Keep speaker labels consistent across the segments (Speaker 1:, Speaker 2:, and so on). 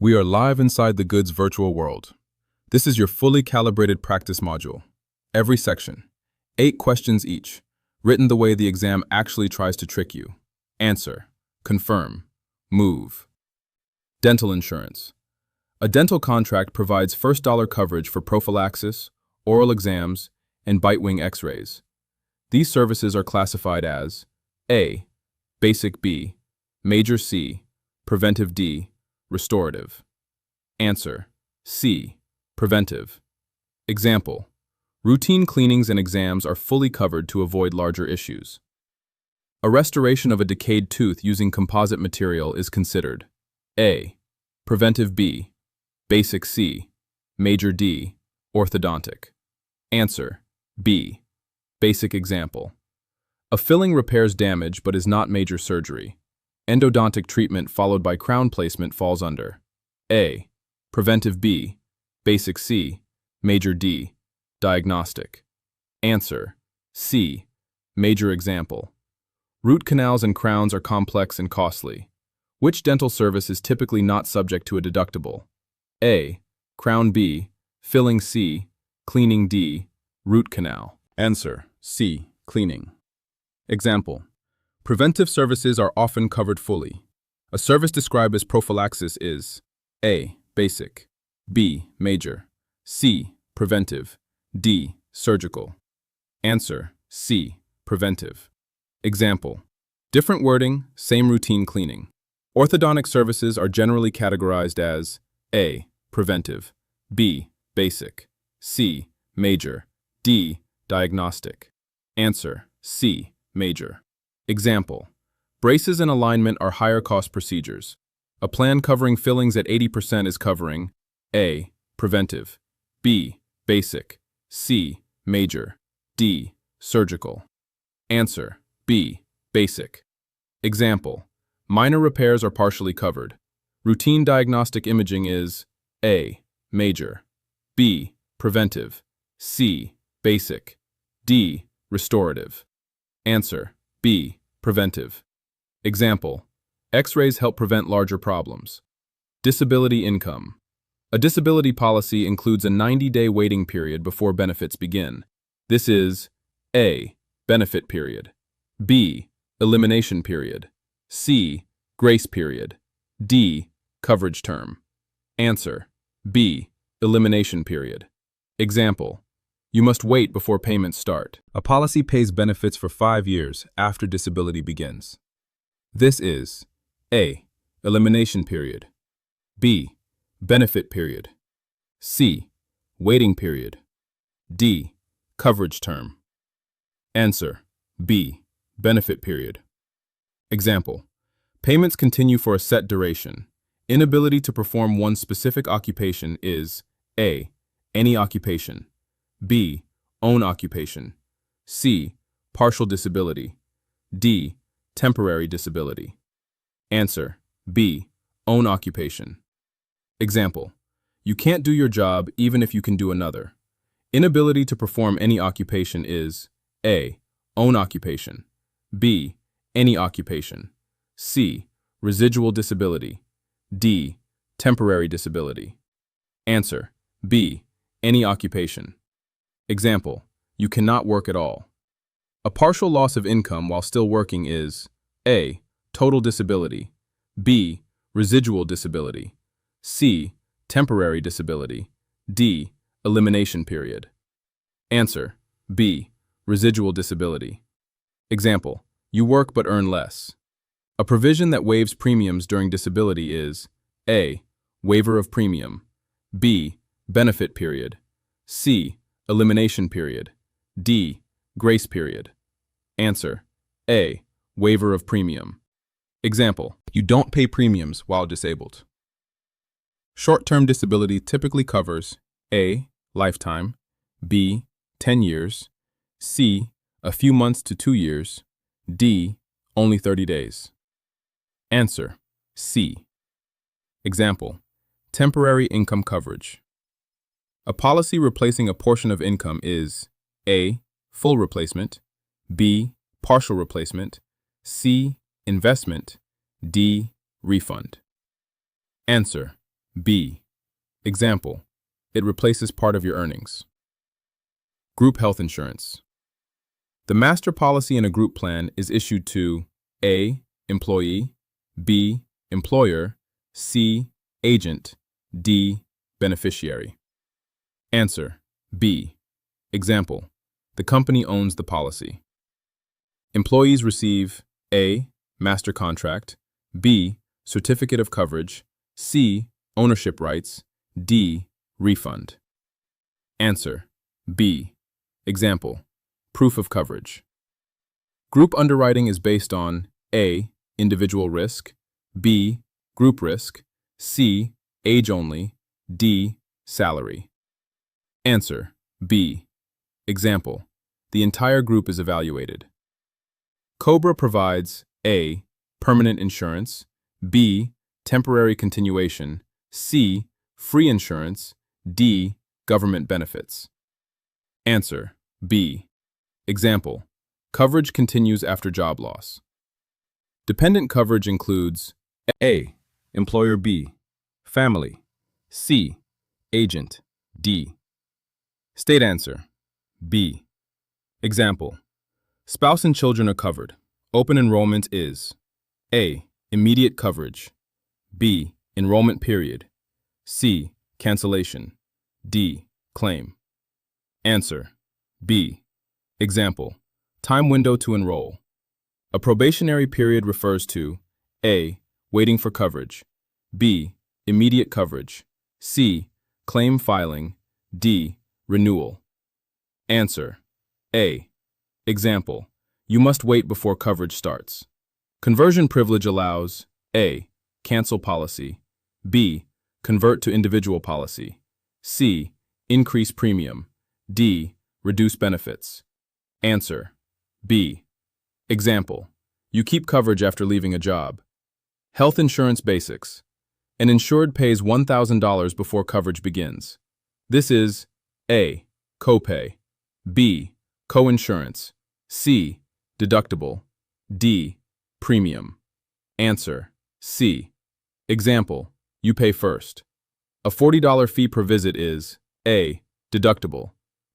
Speaker 1: We are live inside the Goods virtual world. This is your fully calibrated practice module. Every section, 8 questions each, written the way the exam actually tries to trick you. Answer, confirm, move. Dental insurance. A dental contract provides first dollar coverage for prophylaxis, oral exams, and bite wing x-rays. These services are classified as A, Basic B, Major C, Preventive D, Restorative. Answer, C, Preventive. Example, routine cleanings and exams are fully covered to avoid larger issues. A restoration of a decayed tooth using composite material is considered A, Preventive B, Basic C, Major D, Orthodontic. Answer, B, Basic example. A filling repairs damage but is not major surgery. Endodontic treatment followed by crown placement falls under A, Preventive B, Basic C, Major D, Diagnostic. Answer, C, Major example. Root canals and crowns are complex and costly. Which dental service is typically not subject to a deductible? A, Crown B, Filling C, Cleaning D, Root canal. Answer, C, Cleaning. Example, preventive services are often covered fully. A service described as prophylaxis is A, Basic, B, Major, C, Preventive, D, Surgical. Answer, C, Preventive. Example, different wording, same routine cleaning. Orthodontic services are generally categorized as A, Preventive, B, Basic, C, Major, D, Diagnostic. Answer, C, Major. Example, braces and alignment are higher cost procedures. A plan covering fillings at 80% is covering A, Preventive, B, Basic, C, Major, D, Surgical. Answer, B, Basic. Example, minor repairs are partially covered. Routine diagnostic imaging is A, Major, B, Preventive, C, Basic, D, Restorative. Answer, B, Preventive. Example, X-rays help prevent larger problems. Disability income. A disability policy includes a 90-day waiting period before benefits begin. This is A, benefit period, B, elimination period, C, grace period, D, coverage term. Answer, B, elimination period. Example, you must wait before payments start. A policy pays benefits for 5 years after disability begins. This is A, elimination period, B, benefit period, C, waiting period, D, coverage term. Answer, B, benefit period. Example, payments continue for a set duration. Inability to perform one specific occupation is A, any occupation, B, own occupation, C, partial disability, D, temporary disability. Answer, B, own occupation. Example, you can't do your job even if you can do another. Inability to perform any occupation is A, own occupation, B, any occupation, C, residual disability, D, temporary disability. Answer, B, any occupation. Example, you cannot work at all. A partial loss of income while still working is A, total disability, B, residual disability, C, temporary disability, D, elimination period. Answer, B, residual disability. Example, you work but earn less. A provision that waives premiums during disability is A, waiver of premium, B, benefit period, C, elimination period, D, grace period. Answer, A, waiver of premium. Example, you don't pay premiums while disabled. Short-term disability typically covers A, lifetime, B, 10 years, C, a few months to 2 years, D, only 30 days. Answer, C. Example, temporary income coverage. A policy replacing a portion of income is A, full replacement, B, partial replacement, C, investment, D, refund. Answer, B. Example, it replaces part of your earnings. Group health insurance. The master policy in a group plan is issued to A. Employee, B. Employer, C. Agent, D. Beneficiary. Answer, B. Example, the company owns the policy. Employees receive A. Master contract, B. Certificate of coverage, C. Ownership rights, D. Refund. Answer, B. Example, proof of coverage. Group underwriting is based on A. Individual risk, B. Group risk, C. Age only, D. Salary. Answer, B. Example, the entire group is evaluated. COBRA provides A. Permanent insurance, B. Temporary continuation, C. Free insurance, D. Government benefits. Answer, B. Example, coverage continues after job loss. Dependent coverage includes A. Employer, B. Family, C. Agent, D. State answer, B. Example, spouse and children are covered. Open enrollment is A. Immediate coverage, B. Enrollment period, C. Cancellation, D. Claim. Answer, B. Example, time window to enroll. A probationary period refers to A. Waiting for coverage, B. Immediate coverage, C. Claim filing, D. Renewal. Answer, A. Example, you must wait before coverage starts. Conversion privilege allows A. Cancel policy, B. Convert to individual policy, C. Increase premium, D. Reduce benefits. Answer, B. Example, you keep coverage after leaving a job. Health insurance basics. An insured pays $1,000 before coverage begins. This is A. Copay, B. Coinsurance, C. Deductible, D. Premium. Answer, C. Example, you pay first. A $40 fee per visit is A. Deductible,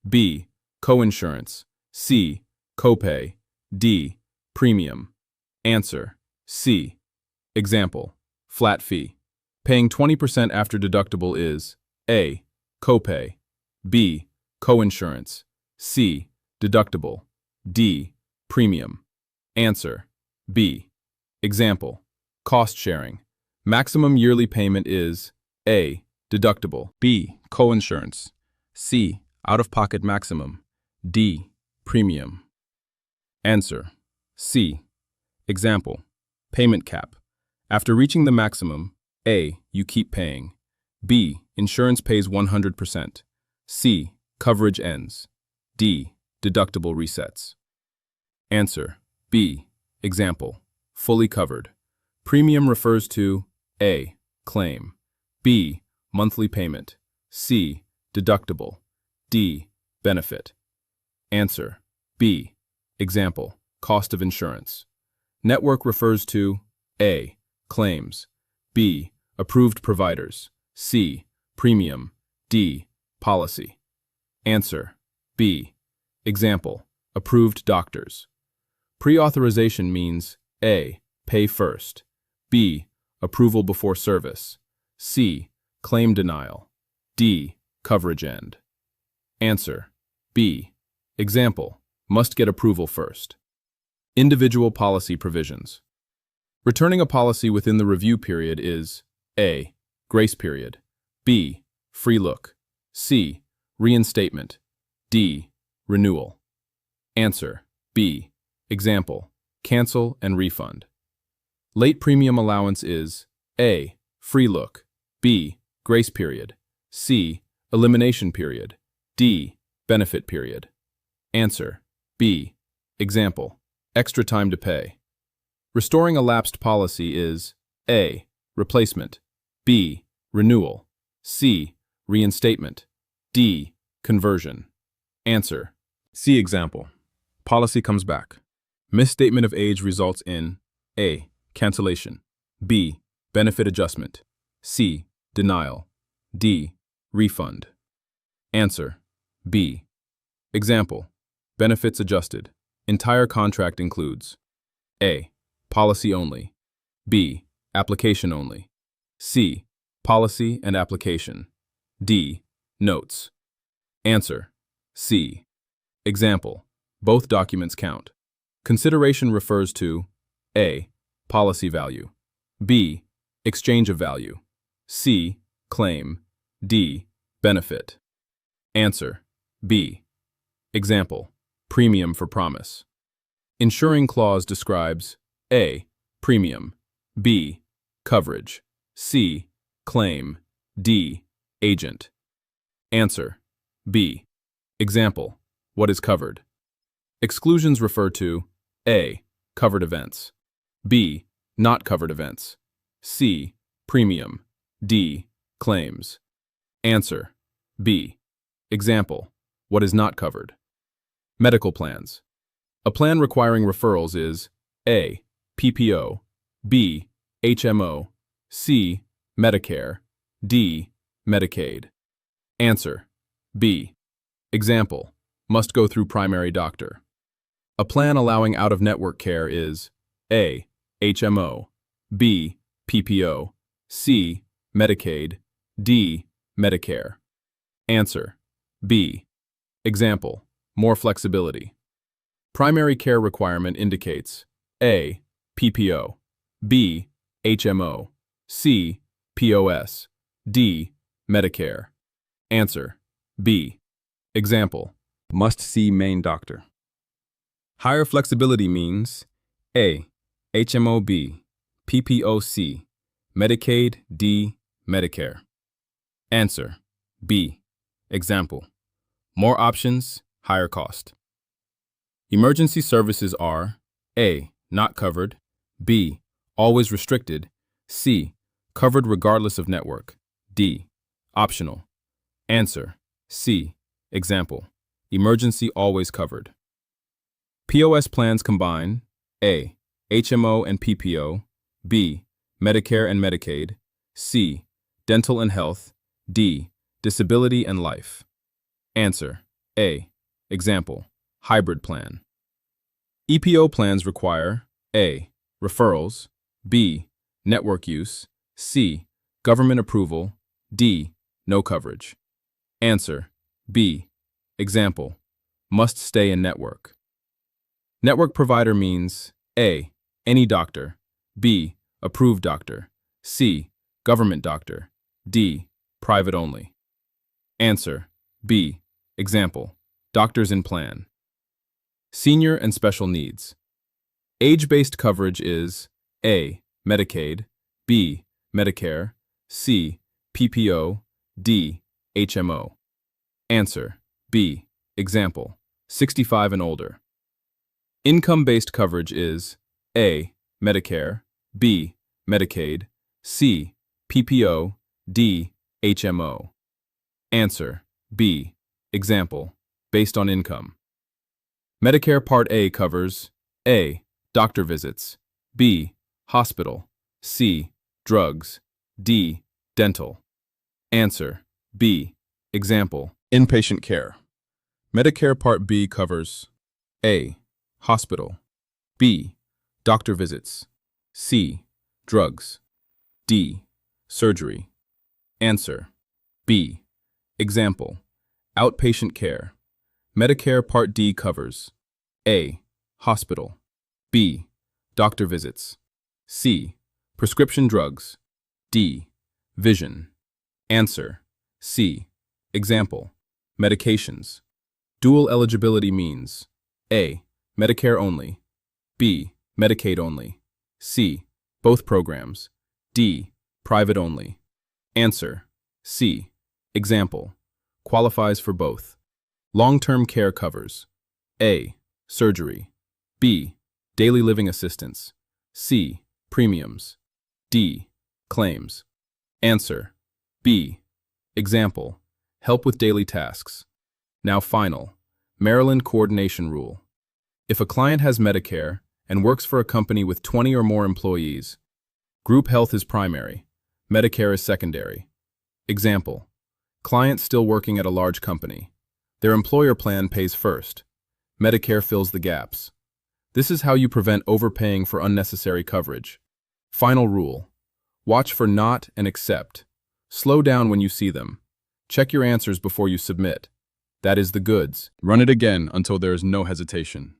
Speaker 1: B. Coinsurance, C. Copay, D. Premium. Answer, C. Example, flat fee. Paying 20% after deductible is A. Copay, B. Coinsurance, C. Deductible, D. Premium. Answer, B. Example, cost sharing. Maximum yearly payment is A. Deductible, B. Coinsurance, C. Out-of-pocket maximum, D. Premium. Answer, C. Example, payment cap. After reaching the maximum, A. You keep paying, B. Insurance pays 100%, C. Coverage ends, D. Deductible resets. Answer, B. Example, fully covered. Premium refers to A. Claim, B. Monthly payment, C. Deductible, D. Benefit. Answer, B. Example, cost of insurance. Network refers to A. Claims, B. Approved providers, C. Premium, D. Policy. Answer, B. Example, approved doctors. Pre-authorization means A. Pay first, B. Approval before service, C. Claim denial, D. Coverage end. Answer, B. Example, must get approval first. Individual policy provisions. Returning a policy within the review period is A. Grace period, B. Free look, C. Reinstatement, D. Renewal. Answer, B. Example, cancel and refund. Late premium allowance is A. Free look, B. Grace period, C. Elimination period, D. Benefit period. Answer, B. Example, extra time to pay. Restoring a lapsed policy is A. Replacement, B. Renewal, C. Reinstatement, D. Conversion. Answer, C. Example, policy comes back. Misstatement of age results in A. Cancellation, B. Benefit adjustment, C. Denial. D. Refund. Answer. B. Example. Benefits adjusted. Entire contract includes A. Policy only. B. Application only. C. Policy and application. D. Notes. Answer. C. Example. Both documents count. Consideration refers to A. Policy value. B. Exchange of value. C. Claim. D. Benefit. Answer. B. Example. Premium for promise. Insuring clause describes A. Premium. B. Coverage. C. Claim. D. Agent. Answer. B. Example. What is covered? Exclusions refer to A. Covered events. B. Not covered events. C. Premium. D. Claims. Answer. B. Example. What is not covered? Medical plans. A plan requiring referrals is A. PPO. B. HMO. C. Medicare. D. Medicaid. Answer. B. Example. Must go through primary doctor. A plan allowing out-of-network care is A. HMO. B. PPO. C. Medicaid. D. Medicare. Answer. B. Example. More flexibility. Primary care requirement indicates A. PPO. B. HMO. C. POS. D. Medicare. Answer. B. Example. Must see main doctor. Higher flexibility means A. HMO. B. PPO. C. Medicaid. D. Medicare. Answer. B. Example. More options, higher cost. Emergency services are A. Not covered. B. Always restricted. C. Covered regardless of network. D. Optional. Answer. C. Example. Emergency always covered. POS plans combine A. HMO and PPO. B. Medicare and Medicaid. C. Dental and health. D. Disability and life. Answer. A. Example. Hybrid plan. EPO plans require A. Referrals. B. Network use. C. Government approval. D. No coverage. Answer. B. Example. Must stay in network. Network provider means A. Any doctor. B. Approved doctor. C. Government doctor. D. Private only. Answer. B. Example. Doctors in plan. Senior and special needs. Age-based coverage is A. Medicaid. B. Medicare. C. PPO. D. HMO. Answer. B. Example. 65 and older. Income-based coverage is A. Medicare. B. Medicaid. C. PPO. D. HMO. Answer. B. Example. Based on income. Medicare Part A covers A. Doctor visits. B. Hospital. C. Drugs. D. Dental. Answer. B. Example. Inpatient care. Medicare Part B covers A. Hospital. B. Doctor visits. C. Drugs. D. Surgery. Answer. B. Example. Outpatient care. Medicare Part D covers A. Hospital. B. Doctor visits. C. Prescription drugs. D. Vision. Answer. C. Example. Medications. Dual eligibility means A. Medicare only. B. Medicaid only. C. Both programs. D. Private only. Answer. C. Example. Qualifies for both. Long-term care covers A. Surgery. B. Daily living assistance. C. Premiums. D. Claims. Answer. B. Example. Help with daily tasks. Now final. Maryland Coordination Rule. If a client has Medicare and works for a company with 20 or more employees, group health is primary, Medicare is secondary. Example: client still working at a large company. Their employer plan pays first. Medicare fills the gaps. This is how you prevent overpaying for unnecessary coverage. Final rule: watch for not and accept. Slow down when you see them. Check your answers before you submit. That is the goods. Run it again until there is no hesitation.